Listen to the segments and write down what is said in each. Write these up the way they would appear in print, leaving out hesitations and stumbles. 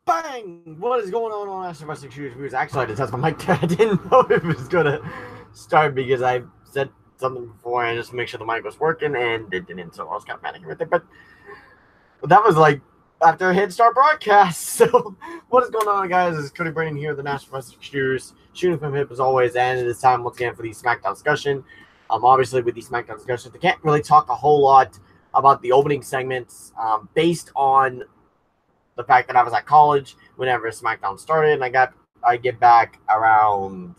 Bang! What is going on Astro Wrestling Shooters? Actually, I had to test my mic. I didn't know it was going to start because I said something before and just to make sure the mic was working, and it didn't, so I was kind of panicking with it. But that was like after a hit start broadcast. So, what is going on, guys? It's Cody Bryan here, the National Wrestling Shooters, shooting from hip as always, and it is time once again for the Smackdown discussion. Obviously, with the Smackdown discussion, they can't really talk a whole lot about the opening segments based on the fact that I was at college whenever SmackDown started, and I get back around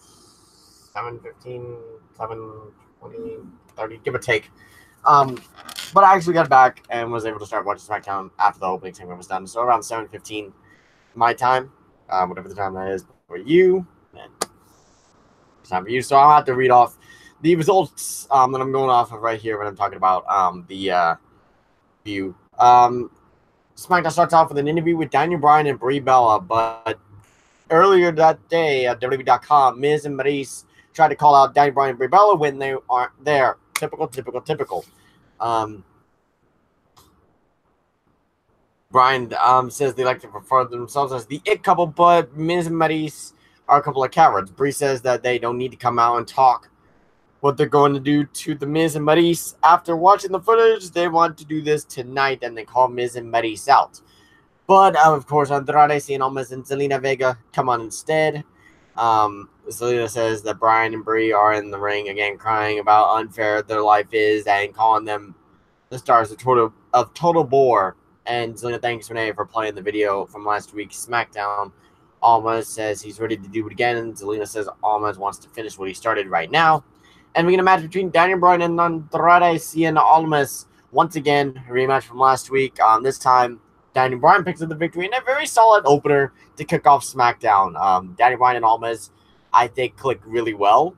7:15, 7:20, 30, give or take. But I actually got back and was able to start watching SmackDown after the opening segment was done. So around 7:15 my time, whatever the time that is for you, and it's time for you. So I'll have to read off the results that I'm going off of right here when I'm talking about the view. SmackDown starts off with an interview with Daniel Bryan and Brie Bella, but earlier that day at WWE.com, Miz and Maryse tried to call out Daniel Bryan and Brie Bella when they aren't there. Typical. Bryan says they like to refer to themselves as the it couple, but Miz and Maryse are a couple of cowards. Brie says that they don't need to come out and talk what they're going to do to the Miz and Maryse. After watching the footage, they want to do this tonight, and they call Miz and Maryse out. But, of course, Andrade, Cien Almas, and Zelina Vega come on instead. Zelina says that Bryan and Brie are in the ring again, crying about how unfair their life is and calling them the stars of Total Bore. And Zelina thanks Renee for playing the video from last week's SmackDown. Almas says he's ready to do it again, and Zelina says Almas wants to finish what he started right now. And we get a match between Daniel Bryan and Andrade Cien Almas. Once again, a rematch from last week. This time, Daniel Bryan picks up the victory in a very solid opener to kick off SmackDown. Daniel Bryan and Almas, I think, click really well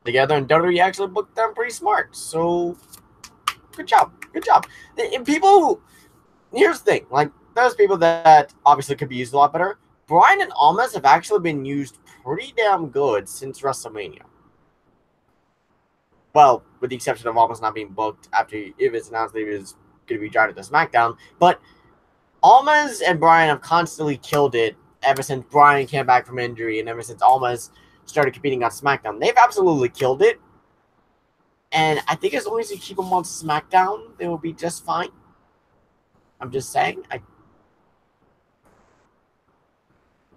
together, and WWE actually booked them pretty smart. So, good job. And people, here's the thing. Like, there's people that obviously could be used a lot better. Bryan and Almas have actually been used pretty damn good since WrestleMania. Well, with the exception of Almas not being booked after it was announced that he was going to be drafted to SmackDown. But Almas and Bryan have constantly killed it ever since Bryan came back from injury and ever since Almas started competing on SmackDown. They've absolutely killed it. And I think as long as you keep them on SmackDown, they will be just fine. I'm just saying.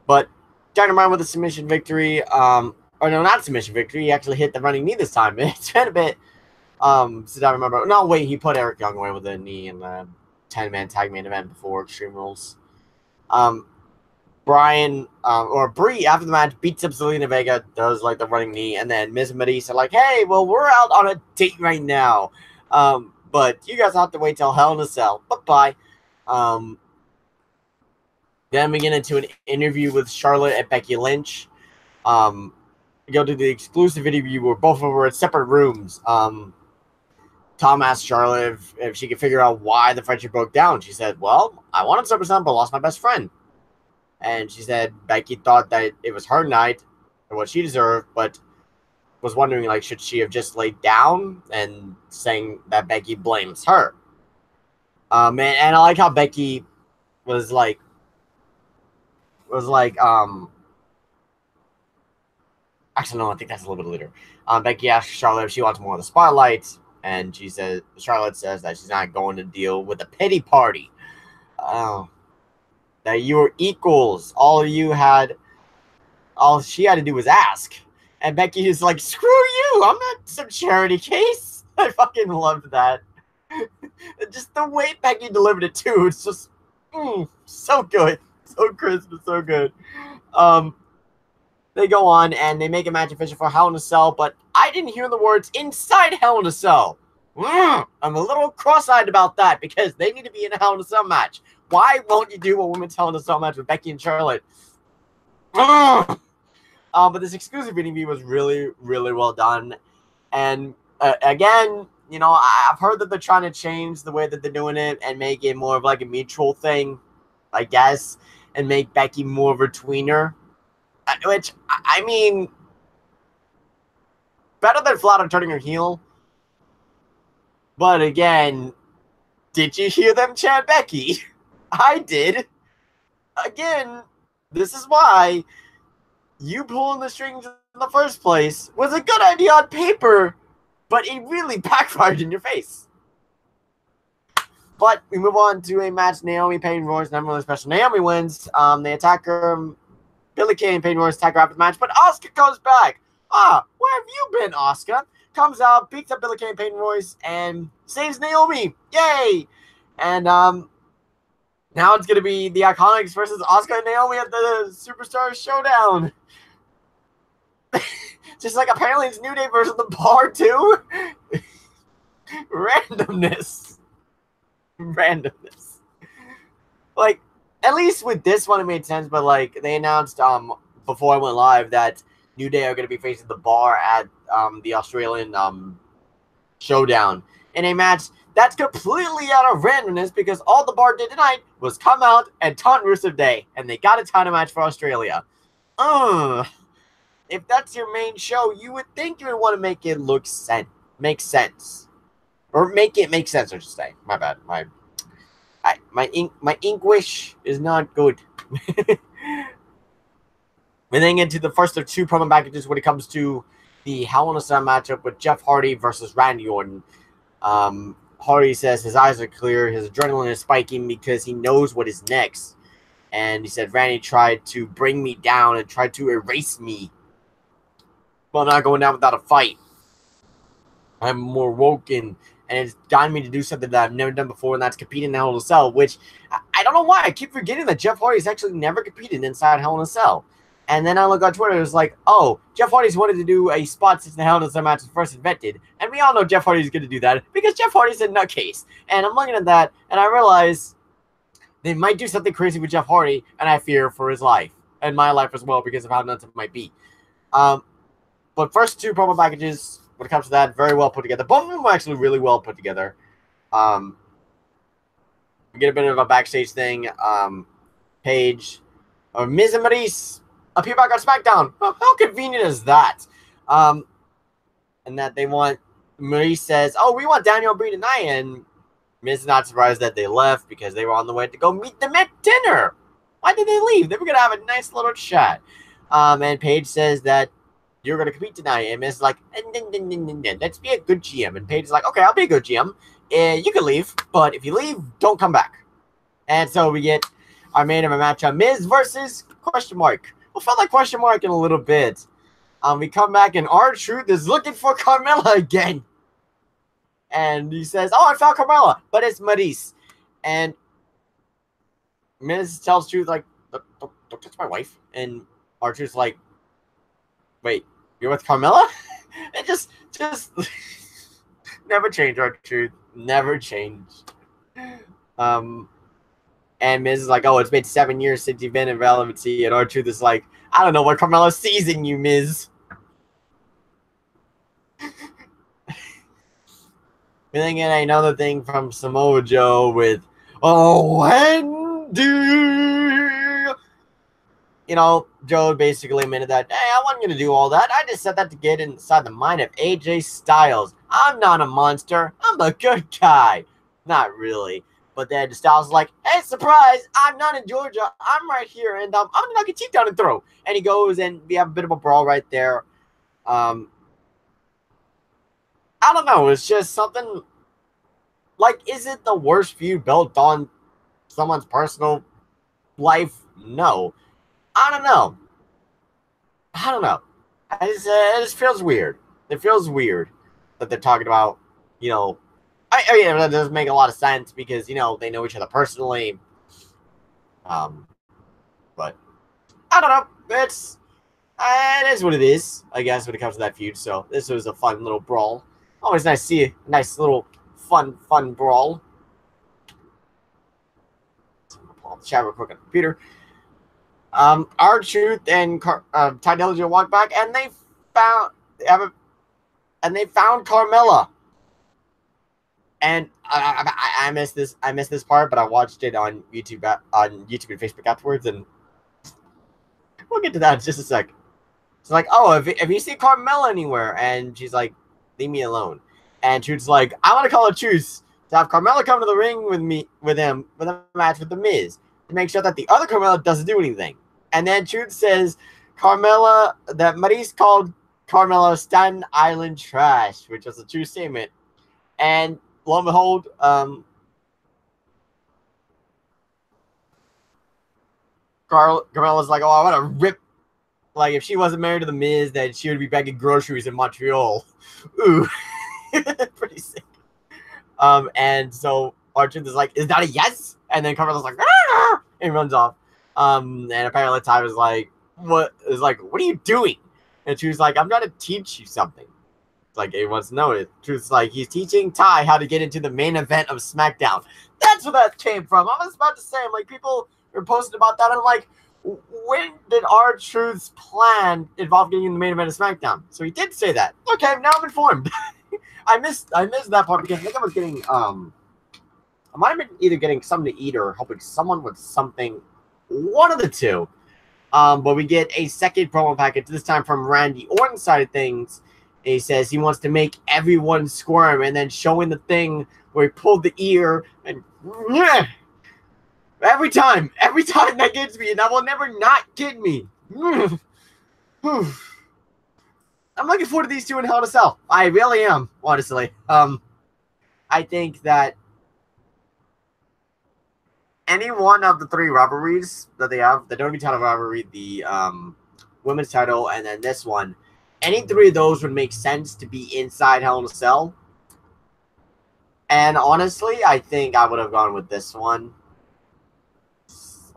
But Daniel Bryan with a submission victory. Or no, not submission victory. He actually hit the running knee this time. It's been a bit. Since I remember. No, wait. He put Eric Young away with a knee in the 10-man tag main event before Extreme Rules. Bryan or Brie after the match beats up Zelina Vega, does like the running knee, and then Miz and Maryse are like, "Hey, well, we're out on a date right now, but you guys have to wait till Hell in a Cell. Bye bye." Then we get into an interview with Charlotte and Becky Lynch. We go to the exclusive interview where both of them were in separate rooms. Tom asked Charlotte if she could figure out why the friendship broke down. She said, "Well, I wanted some but lost my best friend." And she said Becky thought that it was her night or what she deserved, but was wondering, like, should she have just laid down, and saying that Becky blames her. And I like how Becky was like, actually, no, I think that's a little bit later. Becky asked Charlotte if she wants more of the spotlight, and Charlotte says that she's not going to deal with a pity party. That you were equals. All she had to do was ask. And Becky is like, screw you, I'm not some charity case. I fucking loved that. Just the way Becky delivered it too, it's just so good. So crisp and so good. They go on and they make a match official for Hell in a Cell, but I didn't hear the words inside Hell in a Cell. I'm a little cross-eyed about that because they need to be in a Hell in a Cell match. Why won't you do a women's Hell in a Cell match with Becky and Charlotte? But this exclusive interview was really, really well done. And again, you know, I've heard that they're trying to change the way that they're doing it and make it more of like a mutual thing, I guess, and make Becky more of a tweener. Which, I mean, better than flat out turning her heel. But again, did you hear them chant Becky? I did. Again, this is why you pulling the strings in the first place was a good idea on paper, but it really backfired in your face. But we move on to a match. Naomi, Peyton Royce, never really special. Naomi wins. They attack her. Billie Kay and Peyton Royce attack her after the match, but Asuka comes back. Where have you been, Asuka? Comes out, beats up Billie Kay and Peyton Royce, and saves Naomi. Yay! And now it's going to be the Iconics versus Asuka and Naomi at the Superstar Showdown. Just like apparently it's New Day versus the Bar too. Randomness. Like, at least with this one it made sense, but like they announced before I went live that New Day are going to be facing the Bar at the Australian Showdown in a match that's completely out of randomness because all the Bar did tonight was come out and taunt Rusev Day, and they got a title match for Australia. If that's your main show, you would think you would want to make it make sense. Or make it make sense, I should say. My bad. My English is not good. We then get to the first of two promo packages when it comes to the Hell in a Cell matchup with Jeff Hardy versus Randy Orton. Hardy says his eyes are clear, his adrenaline is spiking because he knows what is next. And he said Randy tried to bring me down and tried to erase me. But I'm not going down without a fight. I'm more woken, and it's gotten me to do something that I've never done before, and that's competing in Hell in a Cell, which I don't know why. I keep forgetting that Jeff Hardy's actually never competed inside Hell in a Cell. And then I look on Twitter, it was like, oh, Jeff Hardy's wanted to do a spot since the Hell in a Cell match was first invented. And we all know Jeff Hardy's going to do that because Jeff Hardy's a nutcase. And I'm looking at that, and I realize they might do something crazy with Jeff Hardy, and I fear for his life. And my life as well because of how nuts it might be. But first two promo packages, when it comes to that, very well put together. Both of them were actually really well put together. We get a bit of a backstage thing. Paige, Miz and Maryse appear back on Smackdown. How convenient is that? And that they want, Maryse says, oh, we want Daniel Bryan tonight. And Miz is not surprised that they left because they were on the way to go meet them at dinner. Why did they leave? They were going to have a nice little chat. And Paige says that you're going to compete tonight. And Miz is like, let's be a good GM. And Paige is like, okay, I'll be a good GM. You can leave, but if you leave, don't come back. And so we get our main event matchup, Miz versus question mark. Well, felt like question mark in a little bit. We come back and R-Truth is looking for Carmella again. And he says, oh, I found Carmella, but it's Maryse. And Miz tells Truth, like, don't touch my wife. And R-Truth's like, wait, you're with Carmella? And just never change, R-Truth. Never change. And Miz is like, oh, it's been 7 years since you've been in relevancy. And R-Truth is like, I don't know what Carmella sees in you, Miz. And then again, another thing from Samoa Joe with, oh, Wendy. You know, Joe basically admitted that, hey, I wasn't going to do all that. I just said that to get inside the mind of AJ Styles. I'm not a monster. I'm a good guy. Not really. But then Styles is like, hey, surprise, I'm not in Georgia. I'm right here, and I'm going to knock your teeth down and throw. And he goes, and we have a bit of a brawl right there. I don't know. It's just something, like, is it the worst feud built on someone's personal life? No. I don't know. It just feels weird. It feels weird that they're talking about, you know, I mean, that doesn't make a lot of sense because, you know, they know each other personally. But I don't know. It is what it is, I guess, when it comes to that feud. So this was a fun little brawl. Always nice to see a nice little fun brawl. So I'm gonna pull up the chat real quick on the computer. R-Truth and Ty Dillinger walked back, and they found Carmella. And I missed this. I missed this part, but I watched it on YouTube and Facebook afterwards, and we'll get to that in just a sec. It's like, oh, if you see Carmella anywhere, and she's like, leave me alone. And Truth's like, I want to call a truce to have Carmella come to the ring with him with a match with the Miz to make sure that the other Carmella doesn't do anything. And then Truth says Carmella that Maryse called Carmella Staten Island trash, which was a true statement. And lo and behold, Carmella's like, oh, I want to rip. Like, if she wasn't married to the Miz, then she would be bagging groceries in Montreal. Ooh, pretty sick. And so R-Truth is like, is that a yes? And then Carmella's like, ah! And runs off. And apparently Ty was like, what are you doing? And Truth's like, I'm trying to teach you something. It's like, he wants to know it. Truth's like, he's teaching Ty how to get into the main event of SmackDown. That's where that came from. I was about to say, I'm like, people were posting about that. I'm like, when did R-Truth's plan involve getting in the main event of SmackDown? So he did say that. Okay, now I'm informed. I missed that part because I think I was getting I might have been either getting something to eat or helping someone with something. One of the two. But we get a second promo package, this time from Randy Orton's side of things. And he says he wants to make everyone squirm, and then showing the thing where he pulled the ear and every time that gets me, and that will never not get me. I'm looking forward to these two in Hell in a Cell. I really am, honestly. I think that any one of the three rivalries that they have, the WWE title rivalry, the women's title, and then this one, any three of those would make sense to be inside Hell in a Cell. And honestly, I think I would have gone with this one.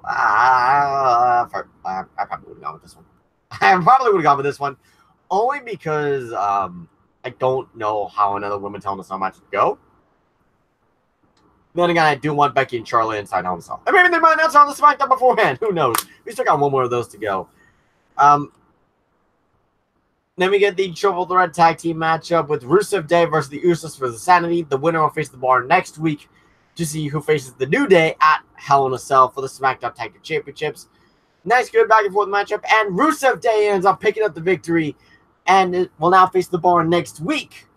I probably would have gone with this one. I probably would have gone with this one. Only because I don't know how another women's Hell in a Cell match would go. Then again, I do want Becky and Charlotte inside Hell in a Cell. And maybe they might announce on the SmackDown beforehand. Who knows? We still got one more of those to go. Then we get the Triple Threat Tag Team matchup with Rusev Day versus the Usos for the Sanity. The winner will face the Bar next week to see who faces the New Day at Hell in a Cell for the SmackDown Tag Team Championships. Nice, good back and forth matchup. And Rusev Day ends up picking up the victory and it will now face the Bar next week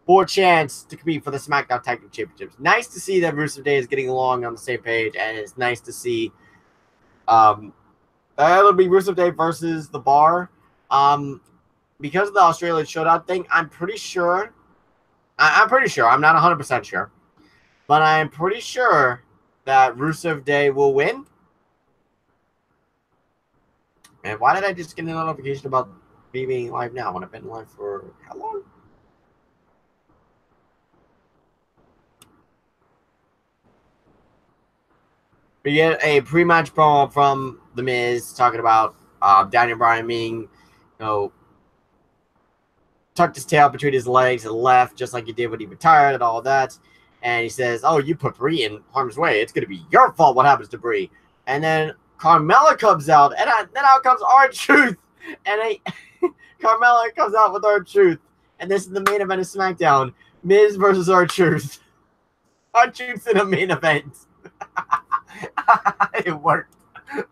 for a chance to compete for the SmackDown Tag Team Championships. Nice to see that Rusev Day is getting along on the same page, and it's nice to see it'll be Rusev Day versus the Bar. Because of the Australian Showdown thing, I'm pretty sure, I'm not 100% sure, but I'm pretty sure that Rusev Day will win. And why did I just get a notification about me being live now when I've been live for how long? We get a pre-match promo from The Miz talking about Daniel Bryan being, tucked his tail between his legs and left, just like he did when he retired and all that. And he says, oh, you put Brie in harm's way. It's going to be your fault what happens to Brie. And then Carmella comes out, and then out comes R-Truth. And Carmella comes out with R-Truth. And this is the main event of SmackDown. Miz versus R-Truth. R-Truth's in a main event. It worked.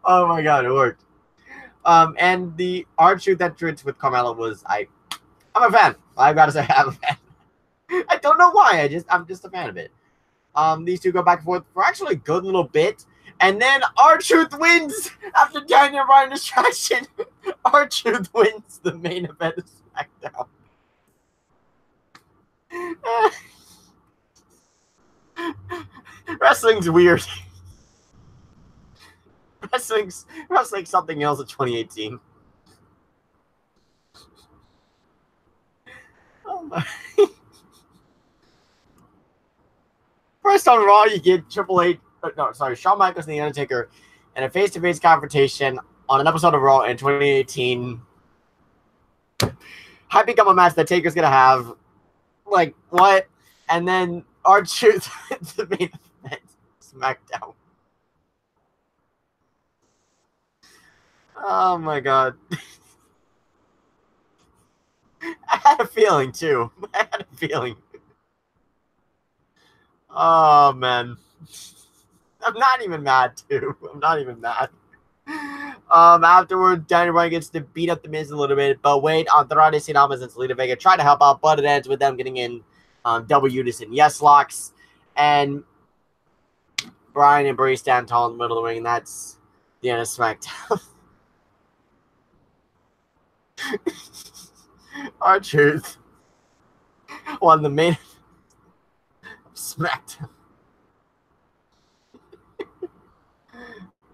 Oh my god, it worked. And the R-Truth entrance with Carmella was I'm a fan. I've got to say I'm a fan. I don't know why. I'm just a fan of it. These two go back and forth for actually a good little bit. And then R-Truth wins after Daniel Bryan distraction. R-Truth wins the main event of SmackDown. Wrestling's weird. Wrestling's something else in 2018. Oh my. First on Raw, you get Shawn Michaels and The Undertaker in a face-to-face confrontation on an episode of Raw in 2018. Hyping up a match that Taker's gonna have. Like, what? And then R-Truth the main event SmackDown. Oh my god. I had a feeling too. I had a feeling. Oh man. I'm not even mad too. I'm not even mad. Afterward, Daniel Bryan gets to beat up the Miz a little bit, but wait, Andrade Cien Almas and Zelina Vega try to help out, but it ends with them getting in double unison yes locks. And Bryan and Bree stand tall in the middle of the ring, and that's the end of SmackDown. R-Truth won the main SmackDown.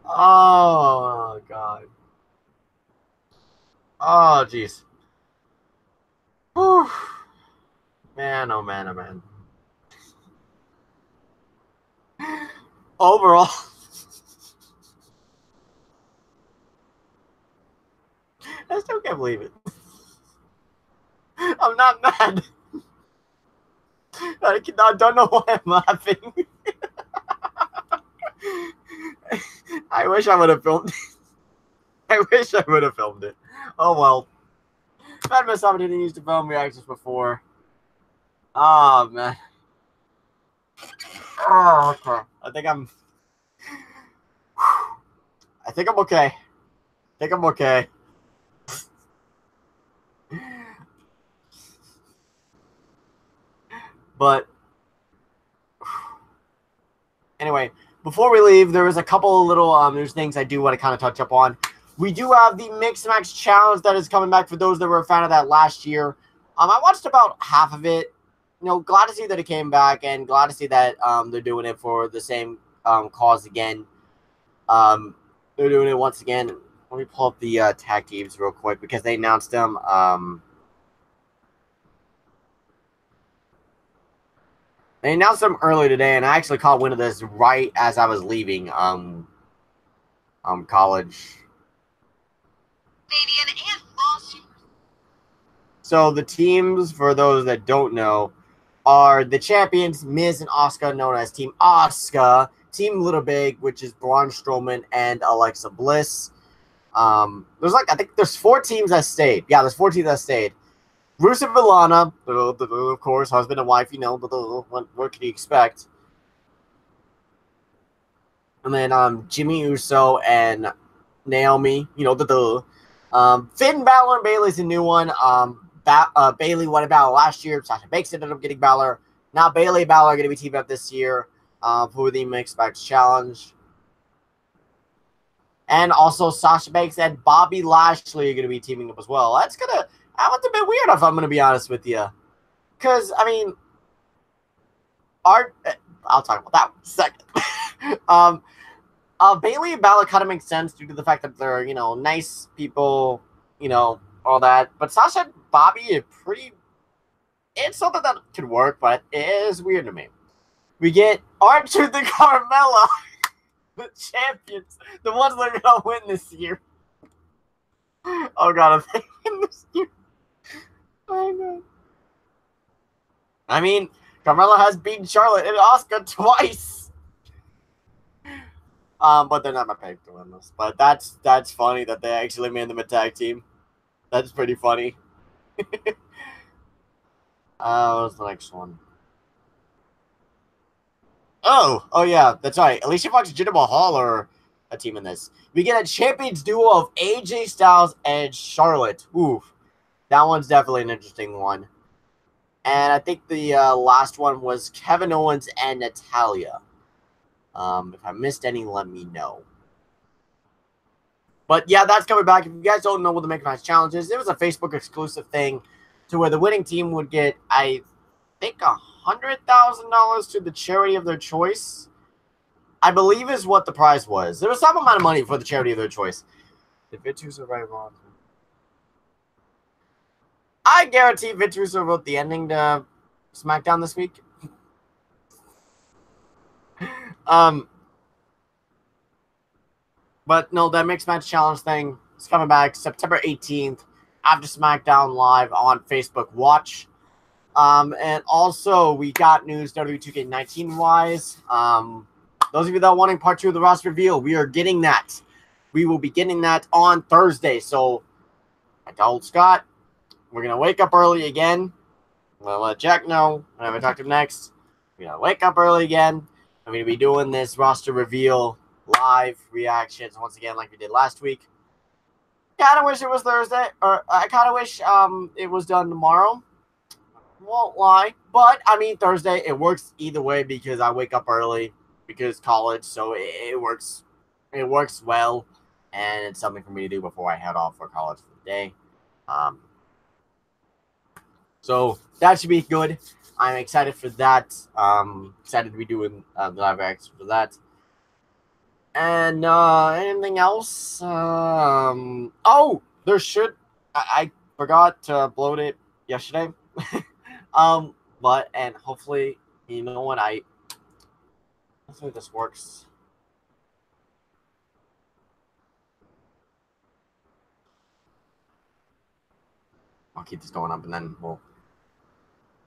Oh, God. Oh, jeez. Man, oh, man, oh, man. Overall, I still can't believe it. I'm not mad. I don't know why I'm laughing. I wish I would have filmed it. I wish I would have filmed it. Oh, well. I've had missed opportunities to film reactions before. Oh, man. Oh, okay. I think I'm okay. But anyway, before we leave, there was a couple of little there's things I do want to kind of touch up on. We do have the Mix Max Challenge that is coming back for those that were a fan of that last year. I watched about half of it. You know, glad to see that it came back and glad to see that they're doing it for the same cause again. They're doing it once again. Let me pull up the tag teams real quick because they announced them. They announced them earlier today, and I actually caught wind of this right as I was leaving college. So the teams, for those that don't know, are the champions, Miz and Asuka, known as Team Asuka, Team Little Big, which is Braun Strowman and Alexa Bliss. There's I think there's 4 teams that stayed. Yeah, there's 4 teams that stayed. Rusev and Lana, of course, husband and wife, you know, what can you expect? And then Jimmy Uso and Naomi, you know, Finn Balor and Bayley's a new one. Bayley won a battle last year. Sasha Banks ended up getting Balor. Now Bayley and Balor are going to be teamed up this year for the Mixed Match Challenge. And also Sasha Banks and Bobby Lashley are going to be teaming up as well. That's a bit weird if I'm going to be honest with you. Because, I mean, I'll talk about that in a second. Bayley and Balor kind of makes sense due to the fact that they're, you know, nice people, you know, all that. But Sasha and Bobby is it's something that could work, but it is weird to me. We get R-Truth and Carmella, the champions, the ones that are going to win this year. Oh, God, I'm thinking this year. Oh, God. I mean, Carmella has beaten Charlotte and Asuka twice. But they're not my pick to win this. But that's funny that they actually made them a tag team. That's pretty funny. What's the next one? Oh yeah, that's right. Alicia Fox and Jinder Mahal are a team in this. We get a champions duo of AJ Styles and Charlotte. Oof. That one's definitely an interesting one. And I think the last one was Kevin Owens and Natalya. If I missed any, let me know. But yeah, that's coming back. If you guys don't know what the Make Match Challenge is, it was a Facebook exclusive thing to where the winning team would get, I think, $100,000 to the charity of their choice. I believe is what the prize was. There was some amount of money for the charity of their choice. Did Vitruso write wrong? I guarantee Vitruso wrote the ending to SmackDown this week. But no, that Mixed Match Challenge thing is coming back September 18th after SmackDown Live on Facebook Watch. And also, we got news WWE 2K19 wise. Those of you that are wanting part 2 of the roster reveal, we are getting that. We will be getting that on Thursday. So, I told Scott, we're going to wake up early again. I'm going to let Jack know when I talk to him next. We're going to wake up early again. I'm going to be doing this roster reveal live reactions once again like we did last week. Kind of wish it was Thursday, or I kind of wish it was done tomorrow. Won't lie. But, I mean, Thursday, it works either way because I wake up early because college, so it works. It works well, and it's something for me to do before I head off for college for the day. Um, so that should be good. I'm excited for that. Excited to be doing the live reacts for that. And anything else? Oh, there should. I forgot to upload it yesterday. But and hopefully, you know what? Hopefully this works. I'll keep this going up, and then we'll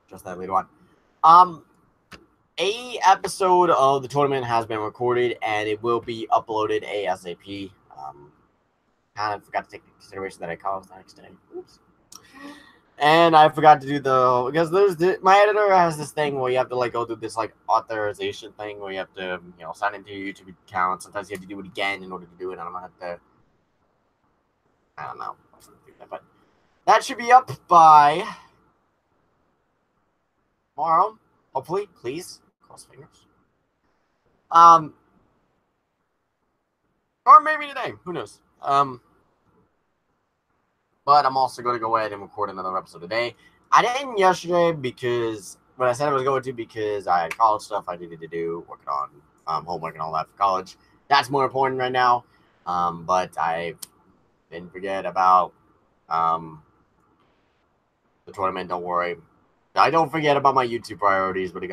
adjust that later on. Um, a episode of the tournament has been recorded, and it will be uploaded ASAP. Kind of forgot to take into consideration that I called the next day. Oops. And I forgot to do because my editor has this thing where you have to like go through this like authorization thing where you have to sign into your YouTube account. Sometimes you have to do it again in order to do it. And I'm gonna have to, I don't know, but that should be up by tomorrow, hopefully. Please cross fingers. Or maybe today. Who knows? But I'm also going to go ahead and record another episode today. I didn't yesterday because what I said I was going to because I had college stuff I needed to do, working on homework and all that for college. That's more important right now. But I didn't forget about the tournament. Don't worry. I don't forget about my YouTube priorities, but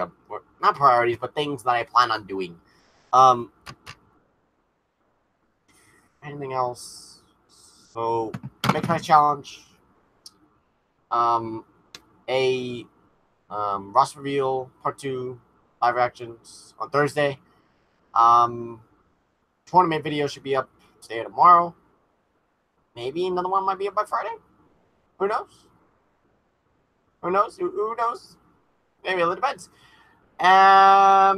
not priorities, but things that I plan on doing. Anything else? So, make my challenge. Ross reveal part 2 live reactions on Thursday. Tournament video should be up today or tomorrow. Maybe another one might be up by Friday. Who knows? Who knows? Who knows? Maybe it depends. Yeah,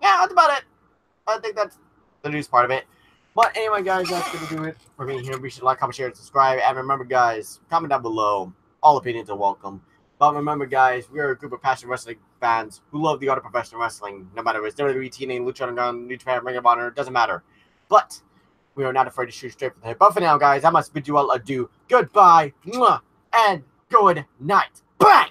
that's about it. I think that's the news part of it. But anyway, guys, that's going to do it for me here. Be sure to like, comment, share, and subscribe. And remember, guys, comment down below. All opinions are welcome. But remember, guys, we are a group of passionate wrestling fans who love the art of professional wrestling. No matter if it's WWE, TNA, Lucha Underground, New Japan, Ring of Honor, it doesn't matter. But we are not afraid to shoot straight from the hip. But for now, guys, I must bid you all adieu. Goodbye. And good night. Bye.